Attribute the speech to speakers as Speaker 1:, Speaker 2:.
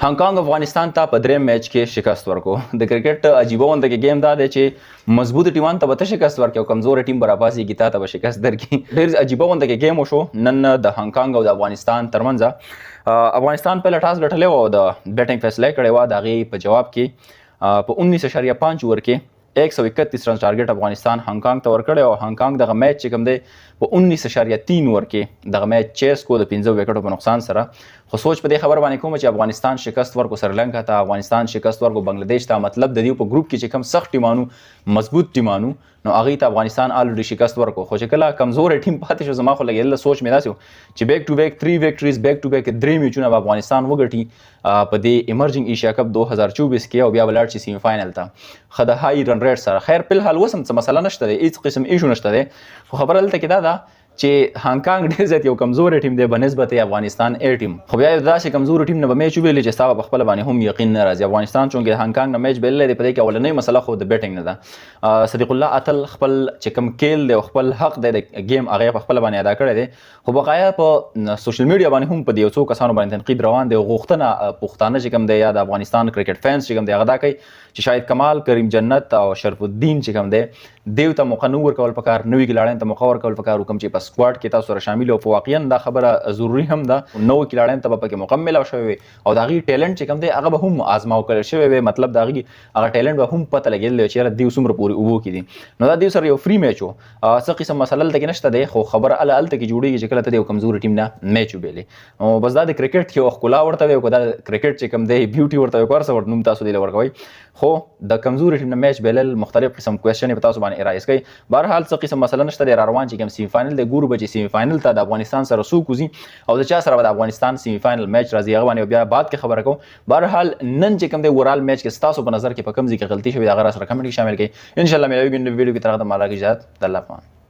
Speaker 1: هانګ افغانستان ته په دریم میچ کې شکست ورکو. د کرکټ عجیبه ونده کې گیم دا دی چې مضبوط ټیمان ته به شکست ورکړي او کمزور ټیم به راپاسېږي تا ته به شکست درکړي. ډېر عجیبه ونده کې گیم وشو نن د هانګ او د افغانستان ترمنځ. افغانستان پهله ټاس ګټلی و او د بیټینګ فیصله یې کړې وه. د هغې په جواب کې په 19.5 اوور کې 131 رن ټارګټ افغانستان هانګ ته ورکړی او هانګ دغه میچ چې کوم دی په 19.3 اوور کې دغه میچ چیس کو د 15 وکټو په نقصان سره. خو سوچ په دې خبر باندې کوم چې افغانستان شکست ورکو سریلانکا ته، افغانستان شکست ورکو بنگلاديش ته. مطلب د دې په ګروپ کې چې کوم سخت ټیمانو مضبوط ټیمانو نو هغې ته افغانستان الریډي شکست ورکو. خو چې کله کمزور ټیم پاتې شو زما خو لګېدل سوچ مې داسې و چې بیک ټو بیک 3 وکټریز بیک ټو بیک 3 میچونه به افغانستان وګټي په دې ایمرجنګ ایشیا کپ 2024 کې او بیا به لاړ شي سیمی فاینل ته ښه د هاي رن ریټ سره. خیر فلحال اوس هم څه مسله نشته دی، هېڅ قسم ایشو نشته دی. خو خبره دلته کې دا ده چې هانګ ډېر زیات یو کمزور ټیم دی بنسبت افغانستان ایر ټیم. خو بیا یو داسې کمزور ټیم نه به میچ وبیلې چې ستا په خپله باندې هم یقین نه راځي. افغانستان چونکې هانګ نه میچ بایللی دی، په دې کې اولنۍ مسله خو د بیټینګ نه ده. صدیق الله اتل خپل چې کوم کیل دی او خپل حق دی د گیم هغه په خپله باندې ادا کړی دی. خو بقایا په سوشل میډیا باندې هم په دې یو څو کسانو باندې تنقید روان دی او غوښتنه پښتانه چې کوم دی یا د افغانستان کرکټ فینس چې کوم دی هغه دا کوي چې شاید کمال، کریم جنت او شرف الدین چې کوم دی دیو ته موقع نه ورکول پکار، نوي کلاړیانو ته موقع ورکول پکار، کوم چې په سکواډ کې تاسو سره شامل او واقعا دا خبره ضروری هم ده. نوو کلاړیانو ته به پکې موقع میلاو شوی وي او د هغې ټیلنټ چې کوم دی هغه به هم آزماو کړل شوی وي. مطلب د هغې هغه ټیلنټ به هم پته لګېدلی چې یاره دیو څومره پورې اوبو کې دي. نو دا دیو سره یو فری میچ و، څه قسم مسله دلته کې نشته دی. خو خبره هلته کې جوړېږي چې کله ته د یو کمزوري ټیم نه میچ وبیلې. نو بس دا د کرکټ یو ښکلا ورته وي او دا کرکټ چې کوم دی بیوټي ورته وي، هر څه ورته نوم تاسو دې له ورکوئ. خو د کمزوري ټیم نه میچ بیلل مختلف قسم کوېسچن یې په تاسو باندې رایز کوي. بهرحال څه قسم مسله نشته دی، را روان چې کوم سیمی فاینل دی ګورو به چې سیمی فاینل ته د افغانستان سره څوک وځي او د چا سره به د افغانستان سیمی فاینل میچ راځي هغه باندې بیا بعد کې خبره کوو. بهرحال نن چې کوم دی اورال میچ کې ستاسو په نظر کې په کوم ځای کې غلطي شوې هغه را سره کمنټ کې شامل کړئ. انشاءالله ملاویږو نوي ویډیو کې. تر هغه ته مالا کې اجازت د الله پامان.